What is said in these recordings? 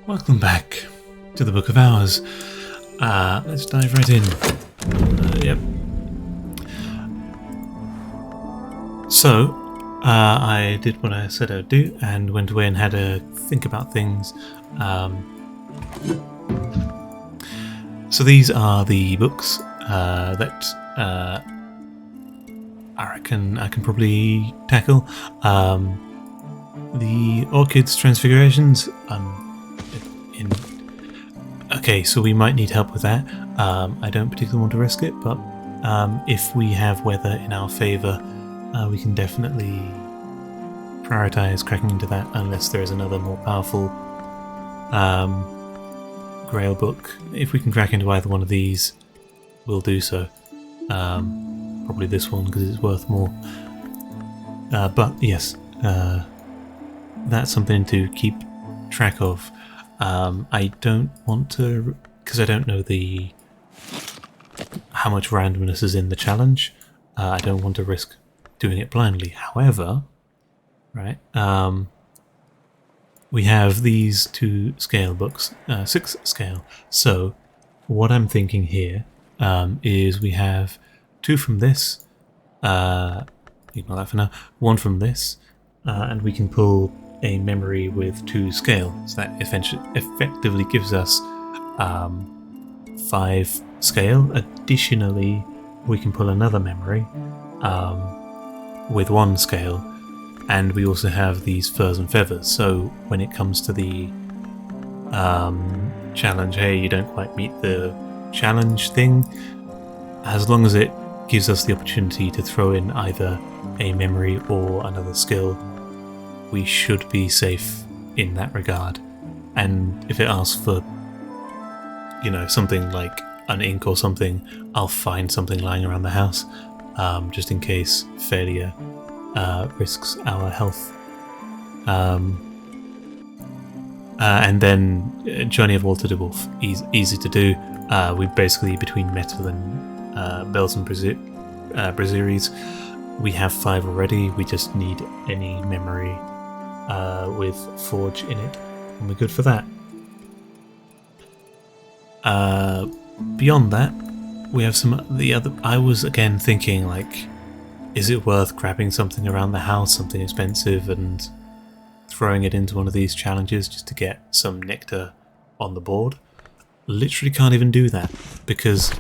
Welcome back to the Book of Hours. Let's dive right in. Yep. So, I did what I said I'd do and went away and had a think about things. So these are the books that I reckon I can probably tackle. The Orchid's Transfigurations. Okay, so we might need help with that. I don't particularly want to risk it, but if we have weather in our favour, we can definitely prioritise cracking into that unless there is another more powerful Grail book. If we can crack into either one of these, we'll do so. Probably this one because it's worth more. But yes, that's something to keep track of. I don't want to, because I don't know how much randomness is in the challenge. I don't want to risk doing it blindly. However, right, we have these two scale books, 6 scale. So what I'm thinking here is we have 2 from this, ignore that for now, 1 from this, and we can pull a memory with 2 scale, so that effectively gives us 5 scale. Additionally, we can pull another memory with 1 scale, and we also have these furs and feathers, so when it comes to the challenge, hey, you don't quite meet the challenge thing, as long as it gives us the opportunity to throw in either a memory or another skill, we should be safe in that regard. And if it asks for, something like an ink or something, I'll find something lying around the house, just in case failure risks our health. And then Journey of Walter de Wolf, easy to do. We basically, between metal and bells and braziers, we have 5 already. We just need any memory with Forge in it, and we're good for that. Beyond that, we have the other. I was again thinking, like, is it worth grabbing something around the house, something expensive, and throwing it into one of these challenges just to get some nectar on the board? Literally can't even do that because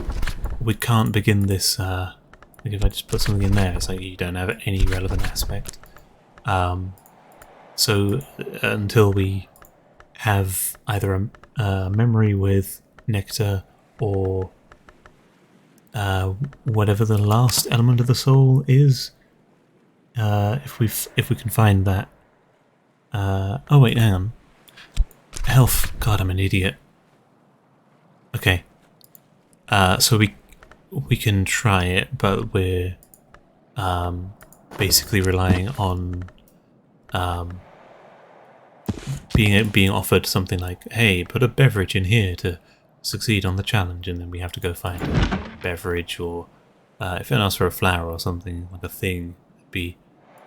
we can't begin this. Like if I just put something in there, it's like you don't have any relevant aspect. So until we have either a memory with nectar or whatever the last element of the soul is, if we can find that. Oh wait, hang on. Health. God, I'm an idiot. Okay. So we can try it, but we're basically relying on being offered something like, hey, put a beverage in here to succeed on the challenge, and then we have to go find a beverage, or if it asks for a flower or something, like a thing, it'd be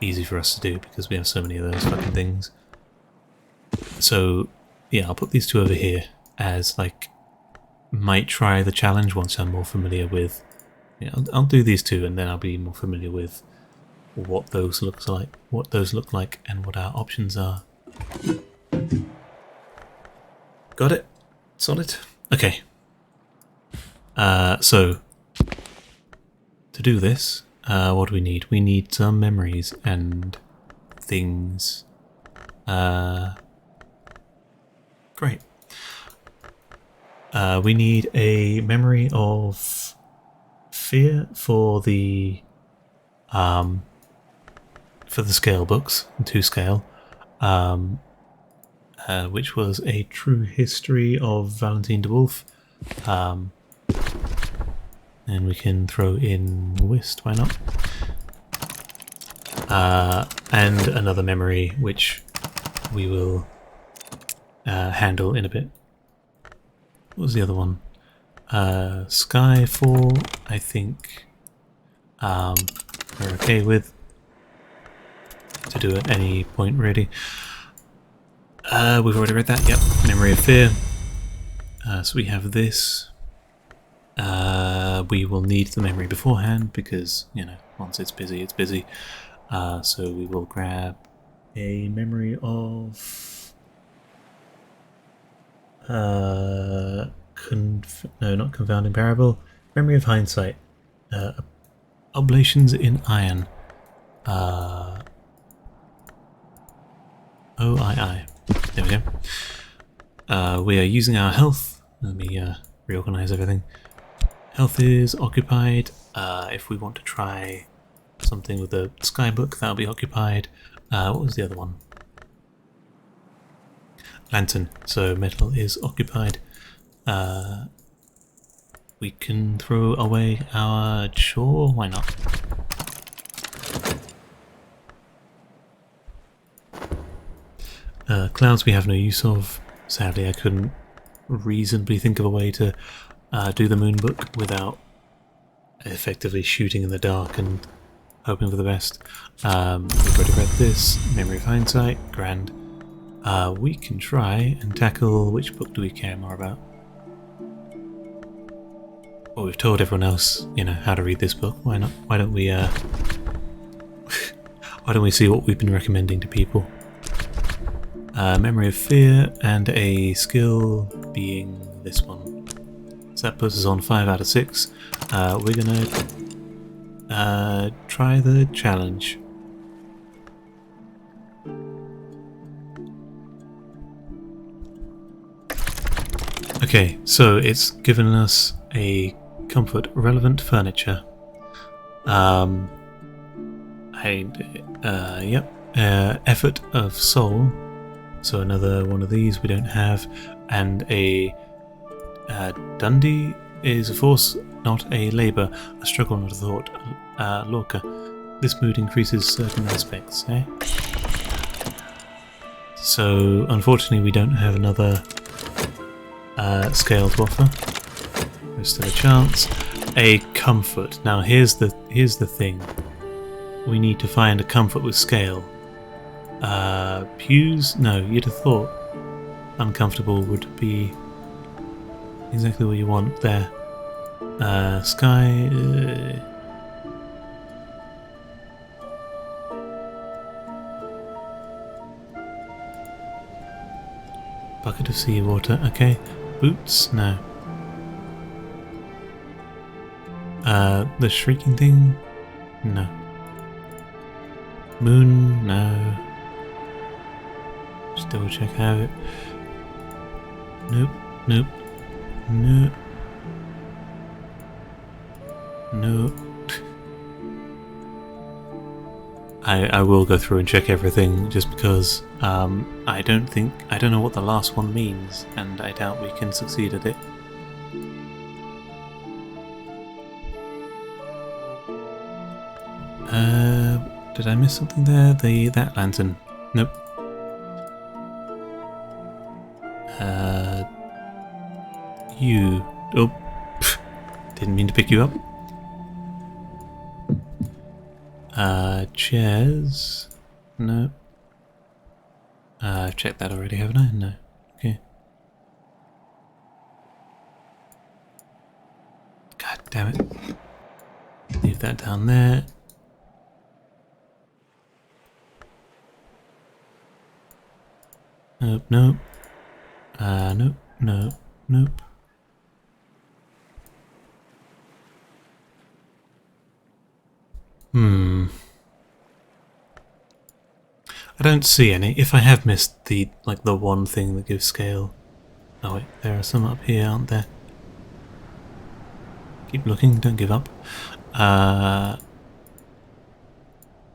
easy for us to do because we have so many of those fucking things. So yeah, I'll put these 2 over here as like might try the challenge once I'm more familiar with. I'll do these 2, and then I'll be more familiar with what those look like, and what our options are. Got it? Solid? Okay. So to do this, what do we need? We need some memories and things. Great. We need a memory of fear for the scale books, 2 scale, which was a true history of Valentine de Wolf, and we can throw in Whist, why not? And another memory which we will handle in a bit. What was the other one? Skyfall, I think we're okay with to do at any point really. We've already read that, yep. Memory of Fear. So we have this. We will need the memory beforehand because, you know, once it's busy, it's busy. So we will grab a memory of... no, not Confounding Parable. Memory of Hindsight. Oblations in Iron. OII. There we go. We are using our health. Let me reorganize everything. Health is occupied. If we want to try something with a skybook, that'll be occupied. What was the other one? Lantern. So metal is occupied. We can throw away our sure, why not? Clouds we have no use of. Sadly, I couldn't reasonably think of a way to do the moon book without effectively shooting in the dark and hoping for the best. We've already read this. Memory of Hindsight. Grand. We can try and tackle... Which book do we care more about? Well, we've told everyone else, you know, how to read this book. Why not? Why don't we, why don't we see what we've been recommending to people? Memory of Fear and a skill being this one. So that puts us on 5 out of 6. We're gonna try the challenge. Okay, so it's given us a comfort relevant furniture. Effort of soul. So another one of these we don't have, and a Dundee is a force, not a labour, a struggle, not a thought. Lorca. This mood increases certain aspects, eh? So unfortunately we don't have another scale to offer. There's still a chance. A comfort. Now here's the thing. We need to find a comfort with scale. Pews? No, you'd have thought uncomfortable would be exactly what you want there. Sky... Bucket of seawater, okay. Boots? No. The shrieking thing? No. Moon? No. Just double check I have it. Nope, nope, nope. Nope. I will go through and check everything just because I don't know what the last one means, and I doubt we can succeed at it. Did I miss something there? That lantern. Nope. You. Oh, didn't mean to pick you up. Chairs. No. I've checked that already, haven't I? No. Okay. God damn it. Leave that down there. Nope, nope. Nope, nope, nope. I don't see any. If I have missed the one thing that gives scale. Oh wait, there are some up here, aren't there? Keep looking, don't give up.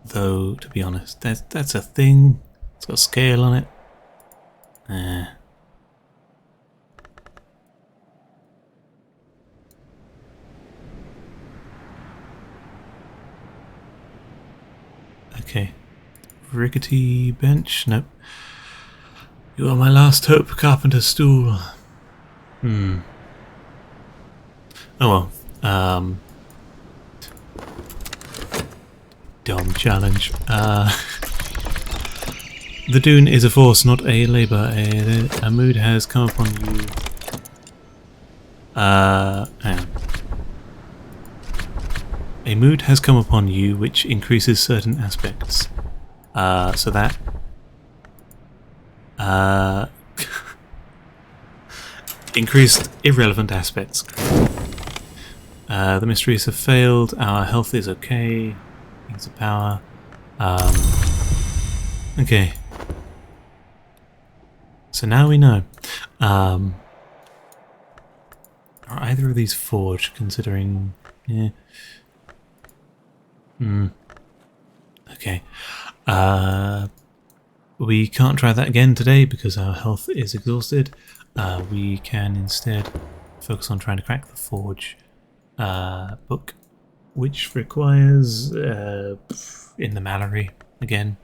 Though, to be honest, that's a thing. It's got scale on it. Okay. Rickety bench? Nope. You are my last hope, carpenter's stool. Oh well. Dumb challenge. The dune is a force, not a labour. A mood has come upon you. Hang on. A mood has come upon you which increases certain aspects. So that... increased irrelevant aspects. The mysteries have failed. Our health is okay. Things of power. Okay. So now we know. Are either of these forged, considering... Yeah. Okay. We can't try that again today because our health is exhausted. We can instead focus on trying to crack the forge book, which requires in the Mallory again.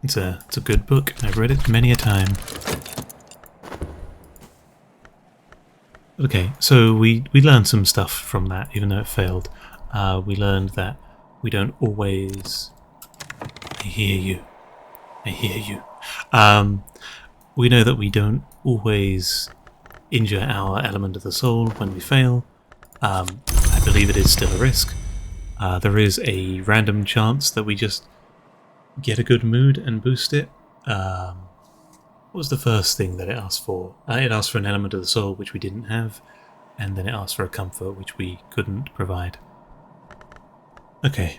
It's a good book. I've read it many a time. Okay, so we learned some stuff from that, even though it failed. We learned that we don't always... I hear you. I hear you. We know that we don't always injure our element of the soul when we fail. I believe it is still a risk. There is a random chance that we just get a good mood and boost it. What was the first thing that it asked for? It asked for an element of the soul, which we didn't have, and then it asked for a comfort, which we couldn't provide. Okay.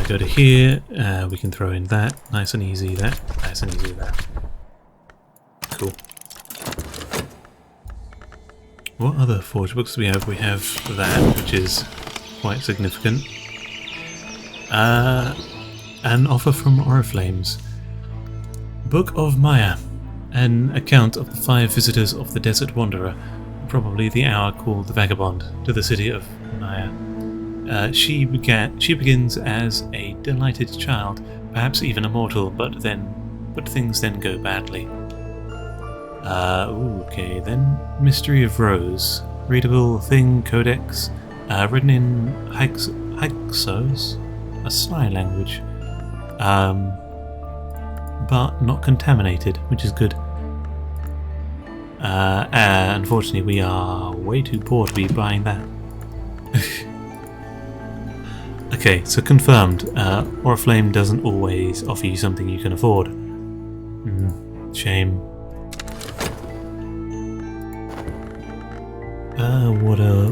Go to here, we can throw in that, nice and easy, that, nice and easy, that. Cool. What other forge books do we have? We have that, which is quite significant. An offer from Oriflames. Book of Maya. An account of the 5 visitors of the Desert Wanderer, probably the hour called the Vagabond, to the city of Maya. She begins as a delighted child, perhaps even a mortal, but things then go badly. Okay then. Mystery of Rose. Readable thing codex. Written in Hyksos, a Sly language. But not contaminated, which is good. Unfortunately, we are way too poor to be buying that. Okay, so confirmed. Oriflame doesn't always offer you something you can afford. Shame. What are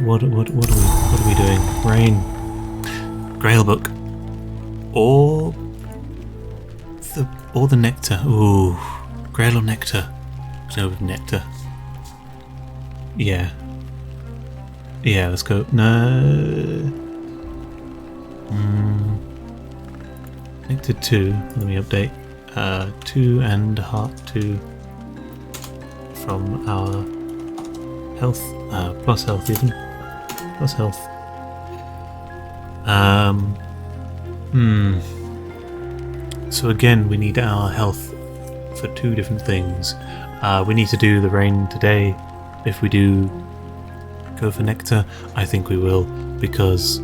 we doing? Rain. Grail book. Or the nectar. Ooh. Grail or nectar? Let's go with nectar. Yeah. Yeah, let's go. No. Nectar 2. Let me update. 2 and heart 2 from our health. Plus health even. Plus health. So again, we need our health for 2 different things. We need to do the rain today. If we do go for nectar, I think we will, because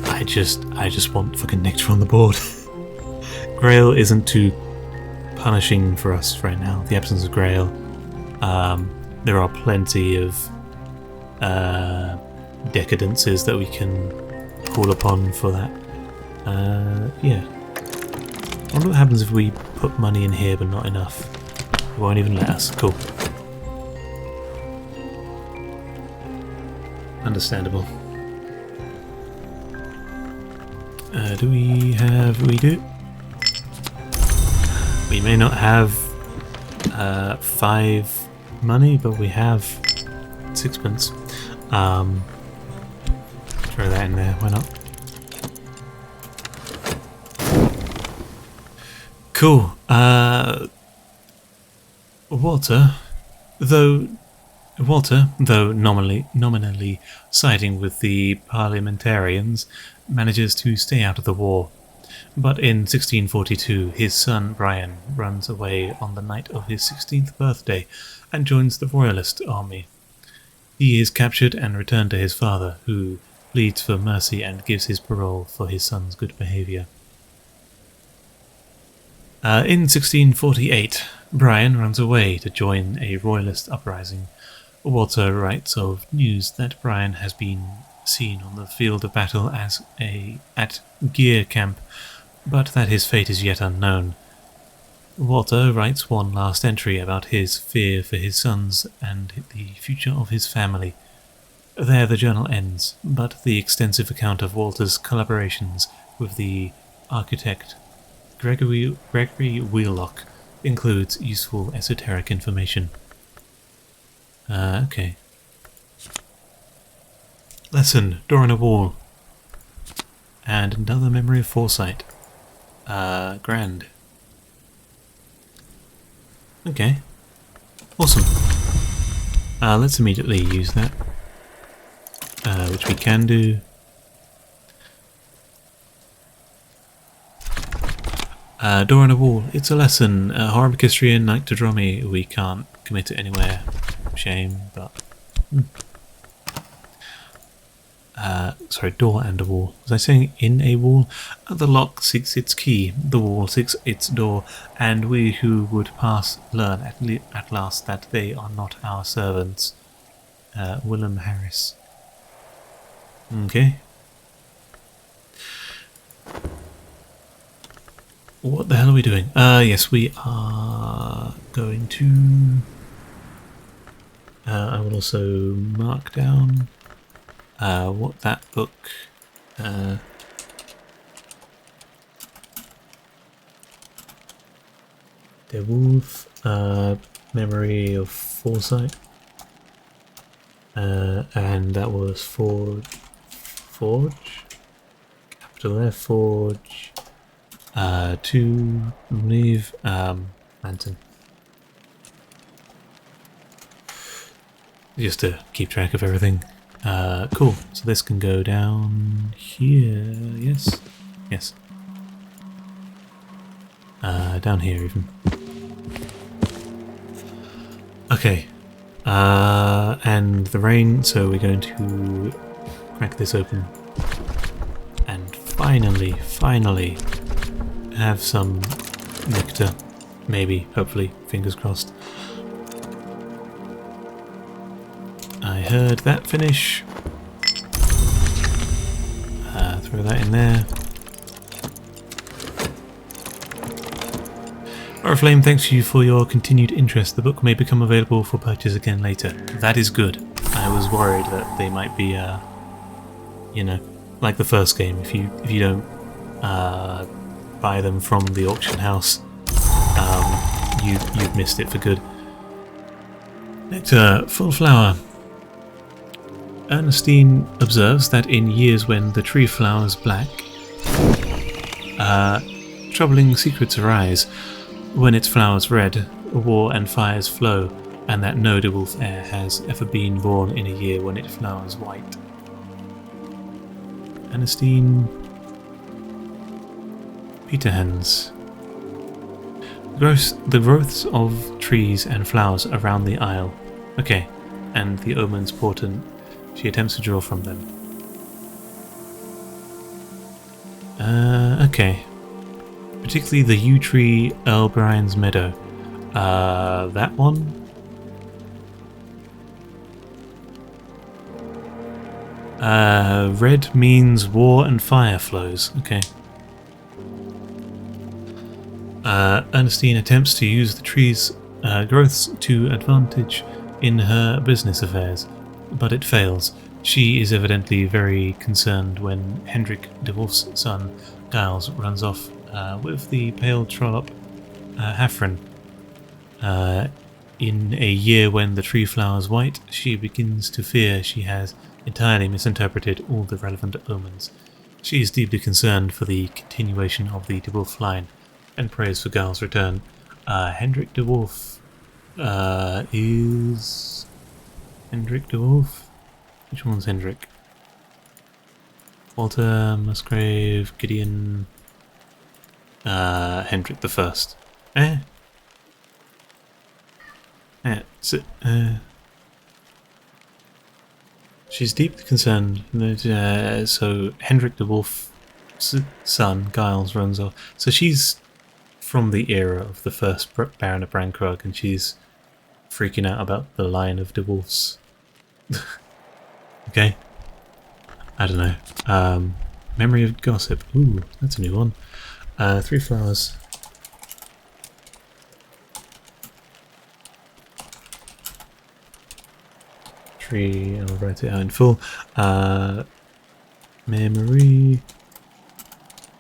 I just want fucking nectar on the board. Grail isn't too punishing for us right now. The absence of Grail. There are plenty of decadences that we can call upon for that. Yeah. I wonder what happens if we put money in here but not enough. It won't even let us. Cool. Understandable. Do we have... We do. We may not have 5 money, but we have 6pence. Throw that in there, why not? Cool. Walter, though nominally siding with the parliamentarians, manages to stay out of the war. But in 1642, his son Brian runs away on the night of his 16th birthday and joins the royalist army. He is captured and returned to his father, who pleads for mercy and gives his parole for his son's good behaviour. In 1648, Brian runs away to join a royalist uprising. Walter writes of news that Brian has been seen on the field of battle at Gear Camp, but that his fate is yet unknown. Walter writes one last entry about his fear for his sons and the future of his family. There the journal ends, but the extensive account of Walter's collaborations with the architect Gregory Wheelock includes useful esoteric information. Okay. Lesson, door on a wall. And another memory of foresight. Grand. Okay. Awesome. Let's immediately use that. Which we can do. Door on a wall. It's a lesson. Horribic history and Nyctodromy. We can't commit it anywhere. Shame, but... sorry, door and a wall. Was I saying in a wall? The lock seeks its key, the wall seeks its door, and we who would pass learn at last that they are not our servants. Willem Harris. Okay. What the hell are we doing? Yes, we are going to... I will also mark down what that book... Der Wolf, Memory of Foresight, and that was Forge, capital F, Forge, 2, leave, Lantern. Just to keep track of everything. Cool, so this can go down here, yes? Yes. Down here even. Okay. And the rain, so we're going to crack this open. And finally have some nectar. Maybe, hopefully, fingers crossed. I heard that finish. Throw that in there. Oriflame, thanks you for your continued interest. The book may become available for purchase again later. That is good. I was worried that they might be, you know, like the first game. If you don't buy them from the auction house, you've missed it for good. Nectar, full flower. Ernestine observes that in years when the tree flowers black, troubling secrets arise. When its flowers red, war and fires flow, and that no DeWolf heir has ever been born in a year when it flowers white. Ernestine Peterhans. The growths of trees and flowers around the isle. Okay, and the omens portent she attempts to draw from them. Okay. Particularly the yew tree, Earl Brian's meadow. That one? Red means war and fire flows. Okay. Ernestine attempts to use the tree's growths to advantage in her business affairs, but it fails. She is evidently very concerned when Hendrik de Wolf's son, Giles, runs off with the pale trollop Hafren. In a year when the tree flowers white, she begins to fear she has entirely misinterpreted all the relevant omens. She is deeply concerned for the continuation of the de Wolf line and prays for Giles' return. Hendrik de Wolf is... Hendrik de Wolf? Which one's Hendrik? Walter, Musgrave, Gideon... Hendrik the First. She's deeply concerned. So Hendrik the Wolf's son, Giles, runs off. So she's from the era of the first Baron of Brankrug, and she's freaking out about the line of de Wolfs. Okay. I don't know. Memory of Gossip. Ooh, that's a new one. 3 flowers. Tree, I'll write it out in full. Memory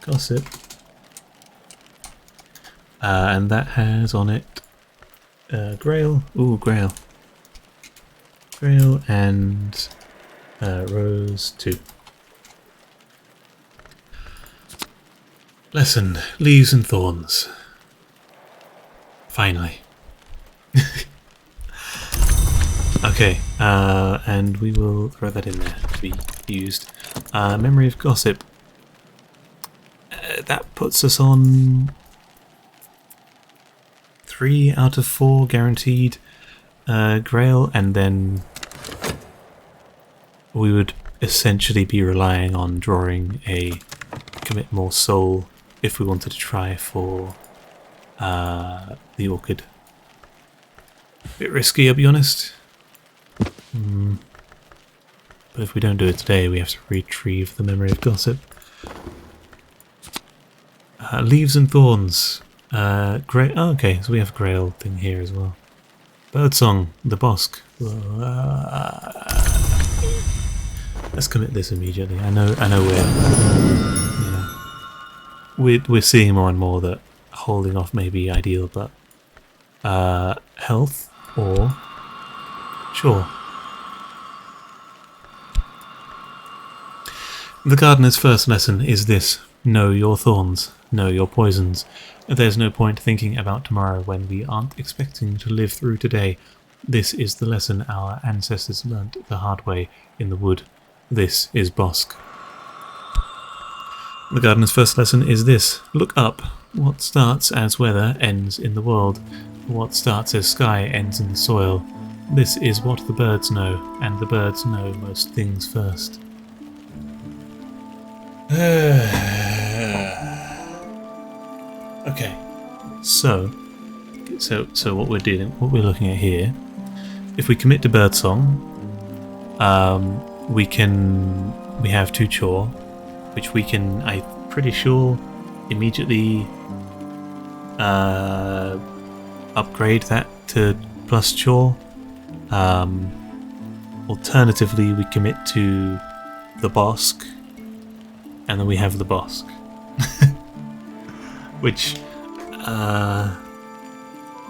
Gossip. And that has on it Grail. Ooh, Grail. Grail and Rose 2. Lesson, Leaves and Thorns. Finally. Okay, and we will throw that in there to be used. Memory of Gossip. That puts us on 3 out of 4 guaranteed Grail, and then we would essentially be relying on drawing a Commit More Soul if we wanted to try for the Orchid. Bit risky, I'll be honest. But if we don't do it today, we have to retrieve the Memory of Gossip. Leaves and Thorns. Great. Oh, okay, so we have a Grail thing here as well. Birdsong, the Bosque. Let's commit this immediately. I know we're seeing more and more that holding off may be ideal, but health or sure. The gardener's first lesson is this: know your thorns, know your poisons. There's no point thinking about tomorrow when we aren't expecting to live through today. This is the lesson our ancestors learnt the hard way in the wood. This is Bosque. The gardener's first lesson is this: look up. What starts as weather ends in the world. What starts as sky ends in the soil. This is what the birds know, and the birds know most things first. Okay, so what we're looking at here, if we commit to Birdsong, we have 2 chore, which we can, I'm pretty sure, immediately upgrade that to plus chore. Alternatively, we commit to the Bosque, and then we have the Bosque. Which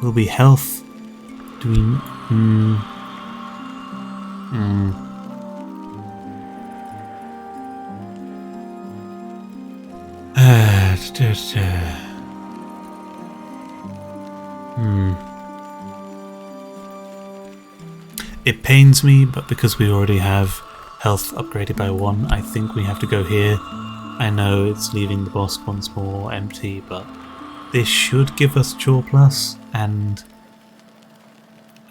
will be health. Do we... It pains me, but because we already have health upgraded by 1, I think we have to go here. I know it's leaving the Bosque once more empty, but this should give us Chore Plus, and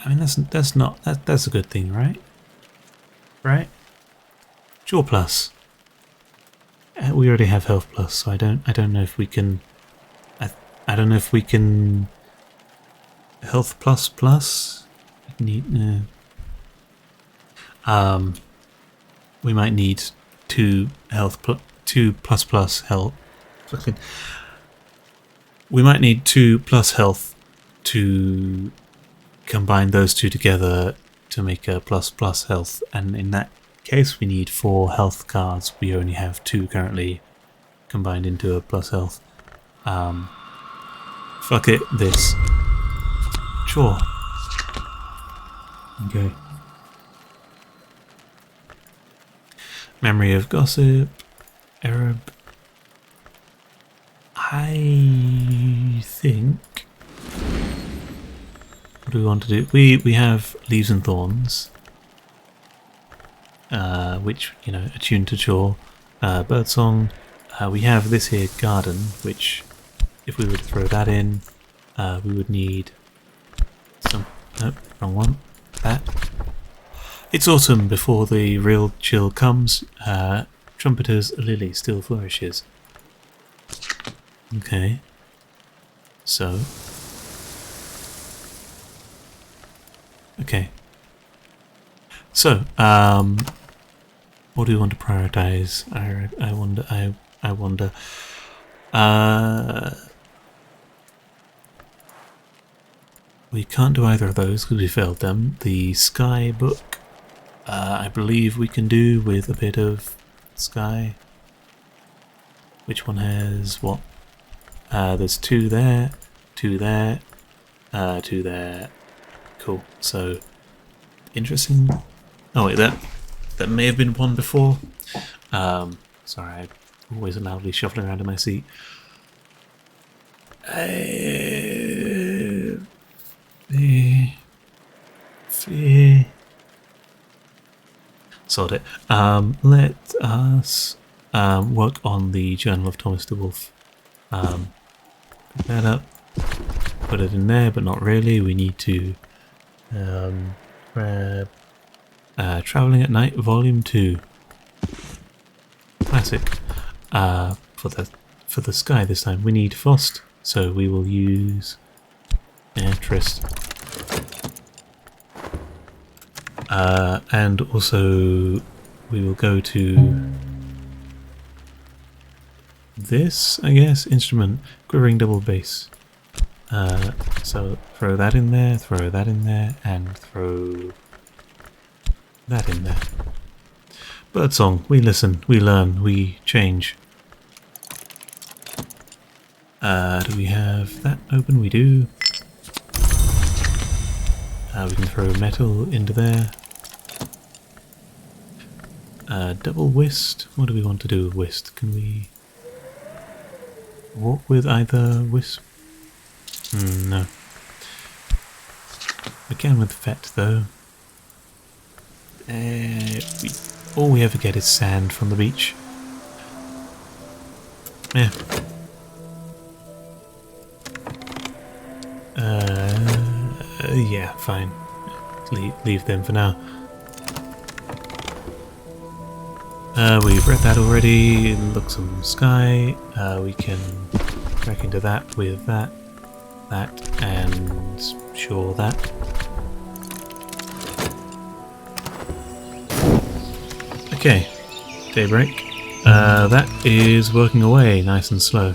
I mean that's a good thing, right? Right? Chore Plus. We already have Health Plus, so I don't know if we can. I don't know if we can. Health Plus Plus. We might need 2 health plus. 2 plus health. We might need 2 plus health to combine those 2 together to make a plus health, and in that case we need 4 health cards. We only have 2 currently combined into a plus health. Fuck it, this. Sure. Okay. Memory of Gossip. Arab. I think. What do we want to do? We have Leaves and Thorns, which attuned to Chore. Birdsong. We have this here Garden, which, if we were to throw that in, we would need some. Nope, wrong one. That. It's autumn before the real chill comes. Trumpeter's lily still flourishes. Okay. So. Okay. So, what do we want to prioritize? I wonder. We can't do either of those because we failed them. The sky book, I believe we can do with a bit of sky. Which one has what? There's 2 there, 2 there, 2 there. Cool. So, interesting. Oh wait, that may have been one before. Sorry, I'm always loudly shuffling around in my seat. Sod it. Let us work on the Journal of Thomas de Wolfe. Pick that up. Put it in there, but not really. We need to grab Travelling at Night, Volume 2. Classic. For the sky this time, we need Fost, so we will use interest. And also we will go to this, I guess, instrument, quivering double bass. So throw that in there, and throw that in there. Birdsong, we listen, we learn, we change. Do we have that open? We do. We can throw metal into there. Double whist. What do we want to do with whist? Can we walk with either whist? No. We can with fet though. All we ever get is sand from the beach. Yeah. Yeah, fine. Leave them for now. We've read that already. Look some sky. We can crack into that with that, and sure that. Okay, daybreak. That is working away nice and slow.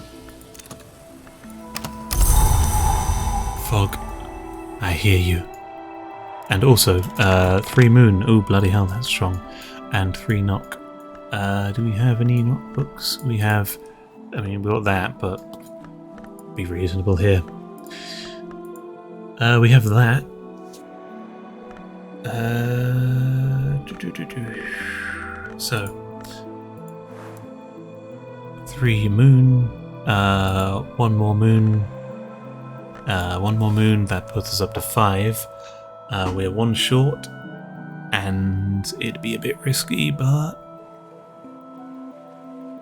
Fog, I hear you. And also, 3 moon. Oh, bloody hell, that's strong. And 3 knock. Do we have any knock books? We have. I mean, we got that, but be reasonable here. We have that. So 3 moon. 1 more moon. 1 more moon. That puts us up to 5. We're 1 short, and it'd be a bit risky, but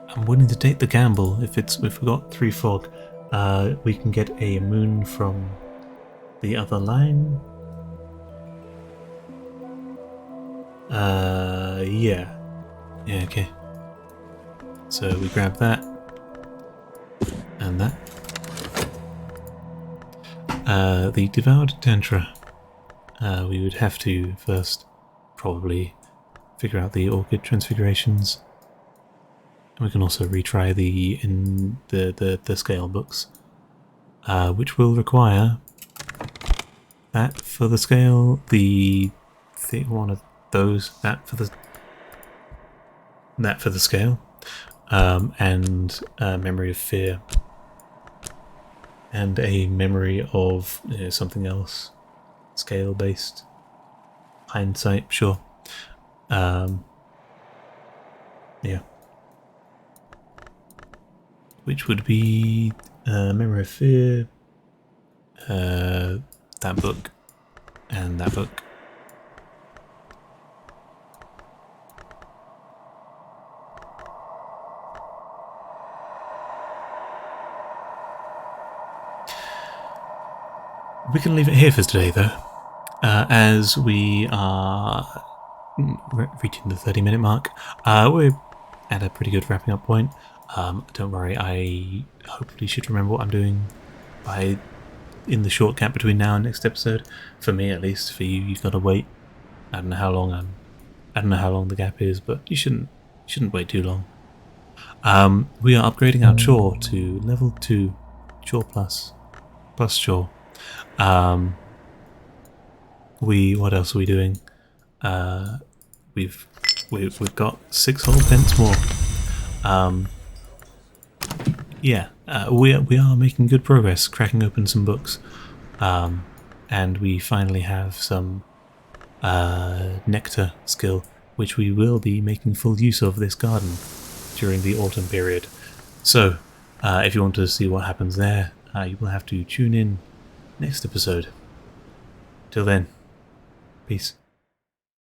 I'm willing to take the gamble. If we got 3 fog, we can get a moon from the other line. Yeah, okay. So we grab that and that. The devoured tantra. We would have to first probably figure out the orchid transfigurations. And we can also retry the scale books, which will require that for the scale, one of those, that for the scale, and memory of fear, and a memory of something else, scale based. Hindsight, sure. Yeah. Which would be Memory of Fear, that book, and that book. We can leave it here for today, though, as we are reaching the 30-minute mark. We're at a pretty good wrapping up point. Don't worry, I hopefully should remember what I'm doing in the short gap between now and next episode. For me, at least. For you, you've got to wait. I don't know how long I don't know how long the gap is, but you shouldn't wait too long. We are upgrading our chore to level 2, chore plus chore. What else are we doing? We've got 6 whole pence more. Yeah, we are making good progress, cracking open some books, and we finally have some nectar skill, which we will be making full use of this garden during the autumn period. So, if you want to see what happens there, you will have to tune in next episode. Till then, peace.